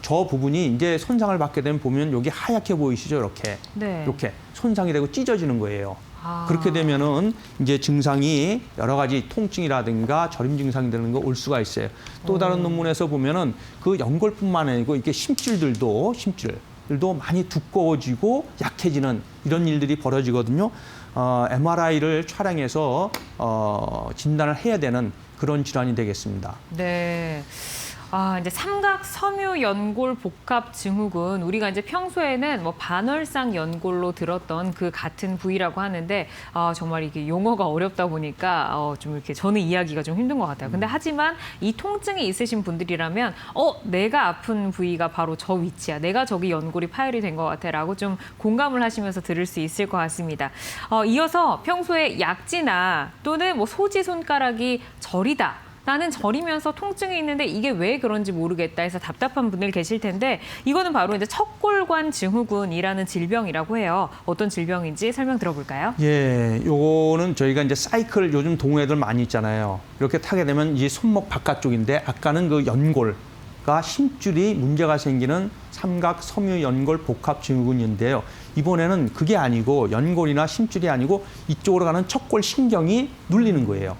저 부분이 이제 손상을 받게 되면 보면 여기 하얗게 보이시죠? 이렇게. 네. 이렇게 손상이 되고 찢어지는 거예요. 아. 그렇게 되면은 이제 증상이 여러 가지 통증이라든가 저림 증상이 되는 거 올 수가 있어요. 또 다른 논문에서 보면은 그 연골뿐만 아니고 이렇게 힘줄들도 많이 두꺼워지고 약해지는 이런 일들이 벌어지거든요. MRI를 촬영해서 진단을 해야 되는 그런 질환이 되겠습니다. 네. 이제 삼각 섬유 연골 복합 증후군 우리가 이제 평소에는 뭐 반월상 연골로 들었던 그 같은 부위라고 하는데 정말 이게 용어가 어렵다 보니까 좀 이렇게 저는 이해하기가 좀 힘든 것 같아요. 근데 하지만 이 통증이 있으신 분들이라면 내가 아픈 부위가 바로 저 위치야. 내가 저기 연골이 파열이 된 것 같아라고 좀 공감을 하시면서 들을 수 있을 것 같습니다. 이어서 평소에 약지나 또는 뭐 소지 손가락이 저리다. 나는 저리면서 통증이 있는데 이게 왜 그런지 모르겠다 해서 답답한 분들 계실 텐데 이거는 바로 이제 척골관 증후군이라는 질병이라고 해요. 어떤 질병인지 설명 들어볼까요? 예, 요거는 저희가 이제 사이클 요즘 동호회들 많이 있잖아요. 이렇게 타게 되면 이 손목 바깥쪽인데 아까는 그 연골과 힘줄이 문제가 생기는 삼각 섬유 연골 복합 증후군인데요. 이번에는 그게 아니고 연골이나 힘줄이 아니고 이쪽으로 가는 척골 신경이 눌리는 거예요.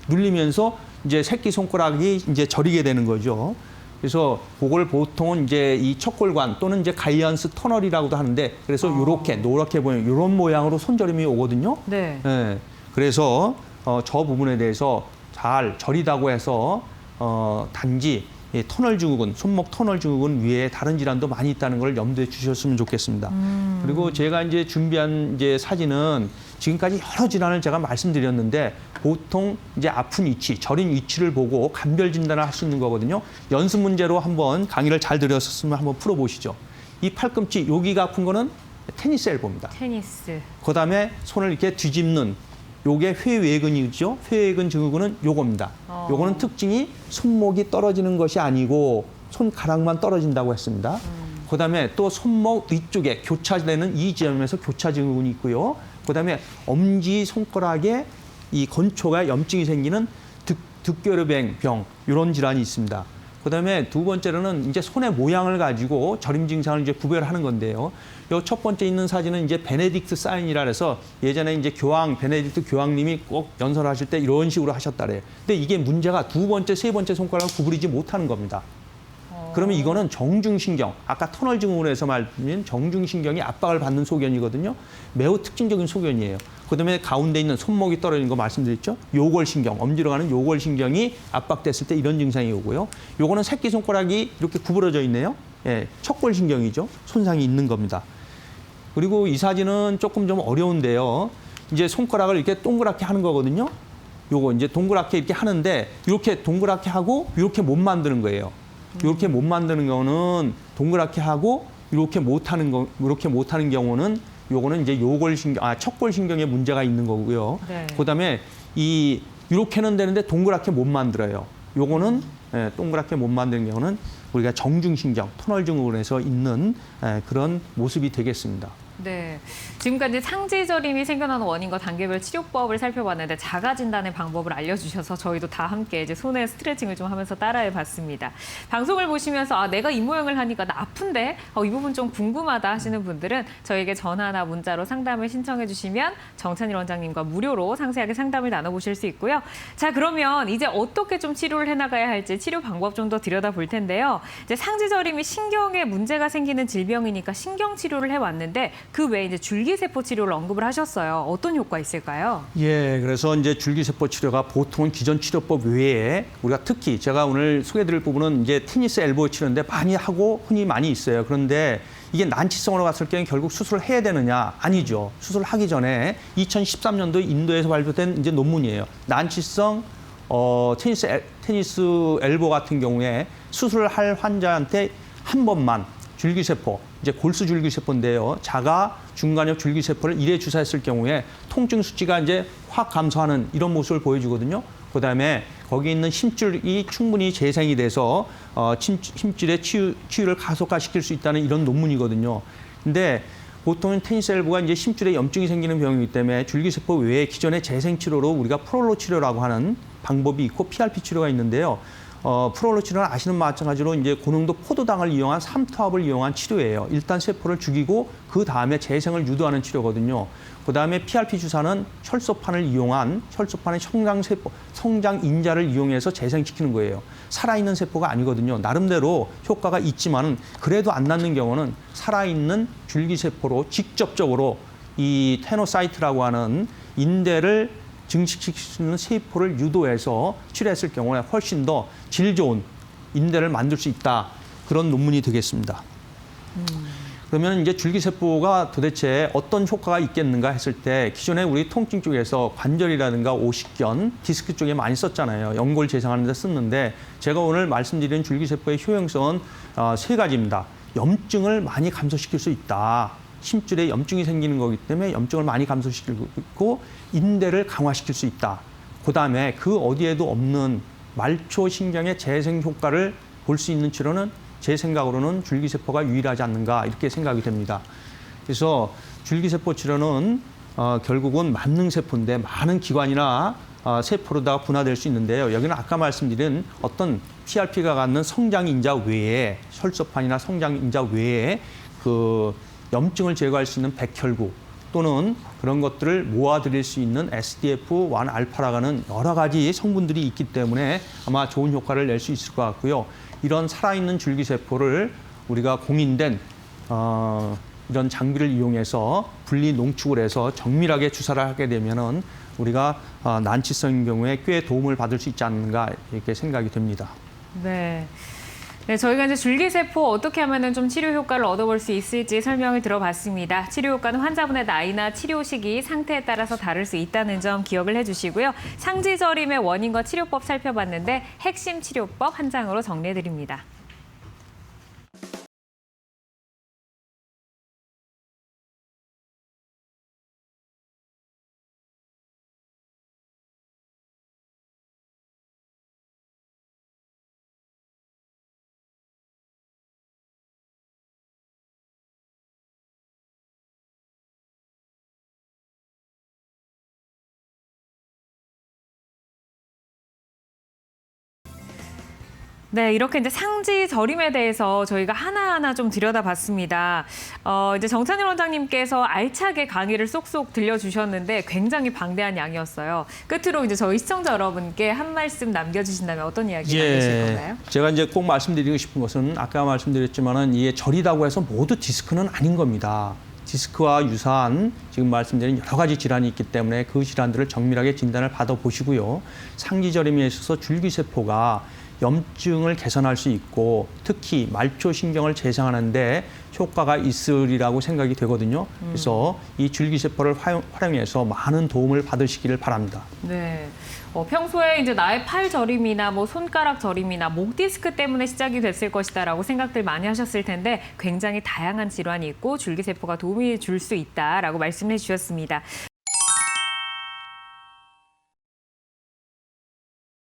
눌리면서 이제 새끼 손가락이 이제 저리게 되는 거죠. 그래서 그걸 보통은 이제 이 척골관 또는 이제 가이언스 터널이라고도 하는데 그래서 이렇게 노랗게 보이는 이런 모양으로 손저림이 오거든요. 네. 예. 그래서 저 부분에 대해서 잘 저리다고 해서 단지 이 터널 증후군, 손목 터널 증후군 외에 다른 질환도 많이 있다는 걸 염두에 주셨으면 좋겠습니다. 그리고 제가 이제 준비한 이제 사진은 지금까지 여러 질환을 제가 말씀드렸는데 보통 이제 아픈 위치, 저린 위치를 보고 감별 진단을 할 수 있는 거거든요. 연습 문제로 한번 강의를 잘 드렸었으면 한번 풀어보시죠. 이 팔꿈치 여기가 아픈 거는 테니스 엘보입니다. 테니스. 그다음에 손을 이렇게 뒤집는 요게 회외근이죠. 회외근 증후군은 요겁니다. 요거는 특징이 손목이 떨어지는 것이 아니고 손가락만 떨어진다고 했습니다. 그다음에 또 손목 위쪽에 교차되는 이 지점에서 교차 증후군이 있고요. 그다음에 엄지 손가락에 이 건초가 염증이 생기는 득결혈병 이런 질환이 있습니다. 그다음에 두 번째로는 이제 손의 모양을 가지고 저림 증상을 이제 구별하는 건데요. 요 첫 번째 있는 사진은 이제 베네딕트 사인이라 해서 예전에 이제 베네딕트 교황님이 꼭 연설하실 때 이런 식으로 하셨다래요. 근데 이게 문제가 두 번째, 세 번째 손가락을 구부리지 못하는 겁니다. 그러면 이거는 정중신경, 아까 터널 증후군에서 말씀드린 정중신경이 압박을 받는 소견이거든요. 매우 특징적인 소견이에요. 그다음에 가운데 있는 손목이 떨어지는 거 말씀드렸죠. 요골신경, 엄지로 가는 요골신경이 압박됐을 때 이런 증상이 오고요. 요거는 새끼손가락이 이렇게 구부러져 있네요. 예, 척골신경이죠. 손상이 있는 겁니다. 그리고 이 사진은 조금 좀 어려운데요. 이제 손가락을 이렇게 동그랗게 하는 거거든요. 요거 이제 동그랗게 이렇게 하는데 이렇게 동그랗게 하고 이렇게 못 만드는 거예요. 이렇게 못 만드는 경우는 동그랗게 하고 이렇게 못하는 경우는 요거는 이제 척골신경에 문제가 있는 거고요. 네. 그다음에 이렇게는 되는데 동그랗게 못 만들어요. 요거는 동그랗게 못 만드는 경우는 우리가 정중신경, 터널 증후군에서 있는 그런 모습이 되겠습니다. 네, 지금까지 상지저림이 생겨나는 원인과 단계별 치료법을 살펴봤는데 자가 진단의 방법을 알려주셔서 저희도 다 함께 이제 손에 스트레칭을 좀 하면서 따라해봤습니다. 방송을 보시면서 내가 이 모양을 하니까 나 아픈데 이 부분 좀 궁금하다 하시는 분들은 저에게 전화나 문자로 상담을 신청해 주시면 정찬일 원장님과 무료로 상세하게 상담을 나눠보실 수 있고요. 자, 그러면 이제 어떻게 좀 치료를 해나가야 할지 치료 방법 좀 더 들여다볼 텐데요. 이제 상지저림이 신경에 문제가 생기는 질병이니까 신경 치료를 해왔는데 그 외에 이제 줄기세포 치료를 언급을 하셨어요. 어떤 효과 있을까요? 예, 그래서 이제 줄기세포 치료가 보통은 기존 치료법 외에 우리가 특히 제가 오늘 소개드릴 부분은 이제 테니스 엘보 치료인데 많이 하고 흔히 많이 있어요. 그런데 이게 난치성으로 갔을 경우 결국 수술을 해야 되느냐? 아니죠. 수술하기 전에 2013년도 인도에서 발표된 이제 논문이에요. 난치성 테니스 엘보 같은 경우에 수술을 할 환자한테 한 번만 줄기세포, 이제 골수 줄기세포인데요. 자가 중간엽 줄기세포를 1회 주사했을 경우에 통증 수치가 이제 확 감소하는 이런 모습을 보여주거든요. 그다음에 거기 있는 심줄이 충분히 재생이 돼서 심줄의 치유를 가속화시킬 수 있다는 이런 논문이거든요. 근데 보통은 테니스 엘보가 이제 심줄에 염증이 생기는 병이기 때문에 줄기세포 외에 기존의 재생 치료로 우리가 프롤로 치료라고 하는 방법이 있고 PRP 치료가 있는데요. 프롤로 치료는 아시는 마찬가지로 이제 고농도 포도당을 이용한 삼투압을 이용한 치료예요. 일단 세포를 죽이고 그 다음에 재생을 유도하는 치료거든요. 그 다음에 PRP 주사는 혈소판을 이용한 혈소판의 성장 인자를 이용해서 재생시키는 거예요. 살아있는 세포가 아니거든요. 나름대로 효과가 있지만은 그래도 안 낫는 경우는 살아있는 줄기세포로 직접적으로 이 테노사이트라고 하는 인대를 증식시킬 수 있는 세포를 유도해서 치료했을 경우에 훨씬 더 질 좋은 인대를 만들 수 있다. 그런 논문이 되겠습니다. 그러면 이제 줄기세포가 도대체 어떤 효과가 있겠는가 했을 때 기존에 우리 통증 쪽에서 관절이라든가 오십견, 디스크 쪽에 많이 썼잖아요. 연골 재생하는 데 썼는데 제가 오늘 말씀드린 줄기세포의 효용성은 세 가지입니다. 염증을 많이 감소시킬 수 있다. 심줄에 염증이 생기는 거기 때문에 염증을 많이 감소시키고 인대를 강화시킬 수 있다. 그다음에 그 어디에도 없는 말초신경의 재생 효과를 볼 수 있는 치료는 제 생각으로는 줄기세포가 유일하지 않는가 이렇게 생각이 됩니다. 그래서 줄기세포 치료는 결국은 만능세포인데 많은 기관이나 세포로다가 분화될 수 있는데요. 여기는 아까 말씀드린 어떤 PRP가 갖는 성장인자 외에 혈소판이나 성장인자 외에 그 염증을 제거할 수 있는 백혈구 또는 그런 것들을 모아드릴 수 있는 SDF1알파라고 하는 여러 가지 성분들이 있기 때문에 아마 좋은 효과를 낼 수 있을 것 같고요. 이런 살아있는 줄기세포를 우리가 공인된 이런 장비를 이용해서 분리 농축을 해서 정밀하게 주사를 하게 되면은 우리가 난치성인 경우에 꽤 도움을 받을 수 있지 않는가 이렇게 생각이 됩니다. 네. 네, 저희가 이제 줄기세포 어떻게 하면은 좀 치료 효과를 얻어볼 수 있을지 설명을 들어봤습니다. 치료 효과는 환자분의 나이나 치료 시기, 상태에 따라서 다를 수 있다는 점 기억을 해주시고요. 상지저림의 원인과 치료법 살펴봤는데 핵심 치료법 한 장으로 정리해드립니다. 네, 이렇게 이제 상지 저림에 대해서 저희가 하나하나 좀 들여다봤습니다. 이제 정찬일 원장님께서 알차게 강의를 쏙쏙 들려주셨는데 굉장히 방대한 양이었어요. 끝으로 이제 저희 시청자 여러분께 한 말씀 남겨주신다면 어떤 이야기 나누실 건가요? 제가 이제 꼭 말씀드리고 싶은 것은 아까 말씀드렸지만은 이게 절이라고 해서 모두 디스크는 아닌 겁니다. 디스크와 유사한 지금 말씀드린 여러 가지 질환이 있기 때문에 그 질환들을 정밀하게 진단을 받아보시고요. 상지저림에 있어서 줄기세포가 염증을 개선할 수 있고 특히 말초신경을 재생하는 데 효과가 있으리라고 생각이 되거든요. 그래서 이 줄기세포를 활용해서 많은 도움을 받으시기를 바랍니다. 네. 평소에 이제 나의 팔 저림이나 뭐 손가락 저림이나 목 디스크 때문에 시작이 됐을 것이다라고 생각들 많이 하셨을 텐데 굉장히 다양한 질환이 있고 줄기세포가 도움이 줄 수 있다라고 말씀해 주셨습니다.